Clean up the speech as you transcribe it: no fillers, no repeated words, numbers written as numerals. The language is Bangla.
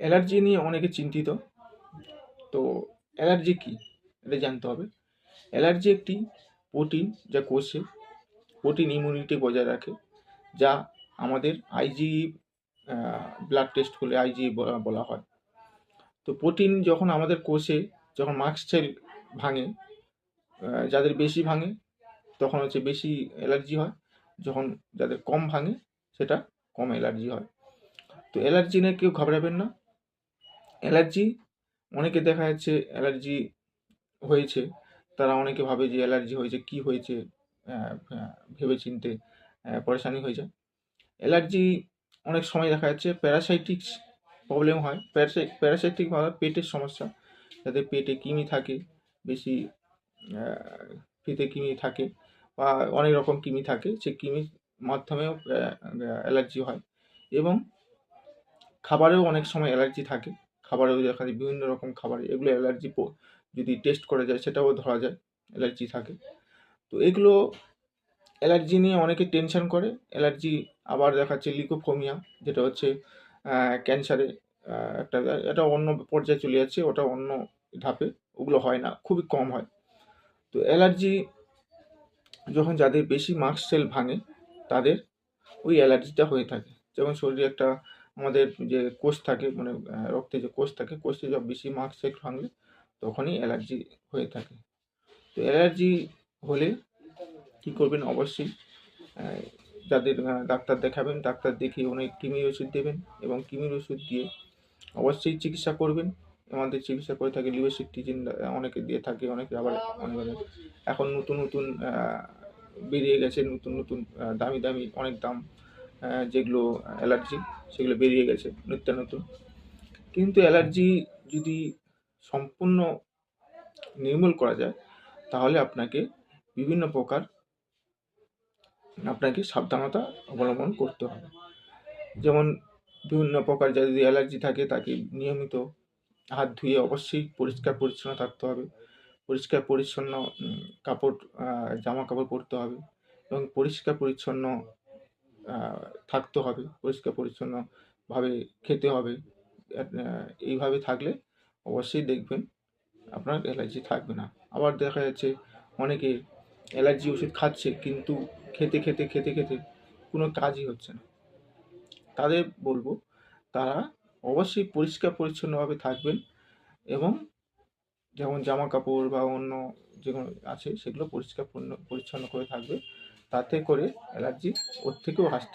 অ্যালার্জি নিয়ে অনেকে চিন্তিত। তো অ্যালার্জি কী এটা জানতে হবে। অ্যালার্জি একটি প্রোটিন যা কোষে প্রোটিন ইমিউনিটি বজায় রাখে, যা আমাদের আইজিই ব্লাড টেস্ট করলে আইজিই বলা হয়। তো প্রোটিন যখন আমাদের কোষে যখন মাস্ট সেল ভাঙে, যাদের বেশি ভাঙে তখন হচ্ছে বেশি অ্যালার্জি হয়, যখন যাদের কম ভাঙে সেটা কম অ্যালার্জি হয়। তো অ্যালার্জি নিয়ে কেউ ঘাবড়াবেন না। অ্যালার্জি অনেকে দেখা যাচ্ছে অ্যালার্জি হয়েছে, তারা অনেকে ভাবে যে অ্যালার্জি হয়েছে, কী হয়েছে, ভেবে চিন্তে পরেশানি হয়ে যায়। অ্যালার্জি অনেক সময় দেখা যাচ্ছে প্যারাসাইটিক্স প্রবলেম হয়। প্যারাসাইটিক বা পেটের সমস্যা, যাদের পেটে কৃমি থাকে, বেশি ফিতে কৃমি থাকে বা অনেক রকম কৃমি থাকে, সেই কৃমির মাধ্যমেও অ্যালার্জি হয়। এবং খাবারেও অনেক সময় অ্যালার্জি থাকে, খাবারেও দেখা যায় বিভিন্ন রকম খাবারে এগুলো অ্যালার্জি যদি টেস্ট করা যায় সেটাও ধরা যায় অ্যালার্জি থাকে। তো এগুলো অ্যালার্জি নিয়ে অনেকে টেনশন করে। অ্যালার্জি আবার দেখাচ্ছে লিউকোফোমিয়া, যেটা হচ্ছে ক্যান্সারে একটা, এটা অন্য পর্যায়ে চলে যাচ্ছে, ওটা অন্য ধাপে, ওগুলো হয় না, খুবই কম হয়। তো অ্যালার্জি যখন যাদের বেশি মাস্ট সেল ভাঙে তাদের ওই অ্যালার্জিটা হয়ে থাকে। যেমন শরীরে একটা আমাদের যে কোষ থাকে, মানে রক্তে যে কোষ থাকে, কোষে যখন বেশি মাস্ট সেল ভাঙলে তখনই অ্যালার্জি হয়ে থাকে। তো অ্যালার্জি হলে কী করবেন, অবশ্যই যাদের ডাক্তার দেখাবেন, ডাক্তার দেখিয়ে অনেক কৃমির ওষুধ দেবেন এবং কৃমির ওষুধ দিয়ে অবশ্যই চিকিৎসা করবেন। আমাদের চিকিৎসা করে থাকে লিভারসিট্রিজিন, অনেকে দিয়ে থাকে, অনেকে আবার অনেক এখন নতুন নতুন বেরিয়ে গেছে, নতুন নতুন দামি দামি অনেক দাম যেগুলো অ্যালার্জি, সেগুলো বেরিয়ে গেছে নিত্য নতুন। কিন্তু অ্যালার্জি যদি সম্পূর্ণ নির্মূল করা যায় তাহলে বিভিন্ন প্রকার আপনাকে সাবধানতা অবলম্বন করতে হবে। যেমন বিভিন্ন প্রকার যদি অ্যালার্জি থাকে তাকে নিয়মিত হাত ধুয়ে অবশ্যই পরিষ্কার পরিচ্ছন্ন থাকতে হবে। পরিষ্কার পরিচ্ছন্ন কাপড়, জামা কাপড় পরতে হবে এবং পরিষ্কার পরিচ্ছন্ন থাকতে হবে, পরিষ্কার পরিচ্ছন্নভাবে খেতে হবে। এইভাবে থাকলে অবশ্যই দেখবেন আপনার অ্যালার্জি থাকবে না। আবার দেখা যাচ্ছে অনেকে অ্যালার্জি ওষুধ খাচ্ছে কিন্তু খেতে খেতে খেতে খেতে কোনো কাজই হচ্ছে না। তাদের বলবো তারা অবশ্যই পরিষ্কার পরিচ্ছন্নভাবে থাকবেন এবং যেমন জামা কাপড় বা অন্য যেগুলো আছে সেগুলো পরিষ্কার পরিচ্ছন্ন করে থাকবে, তাতে করে অ্যালার্জি ওর থেকেও আসতে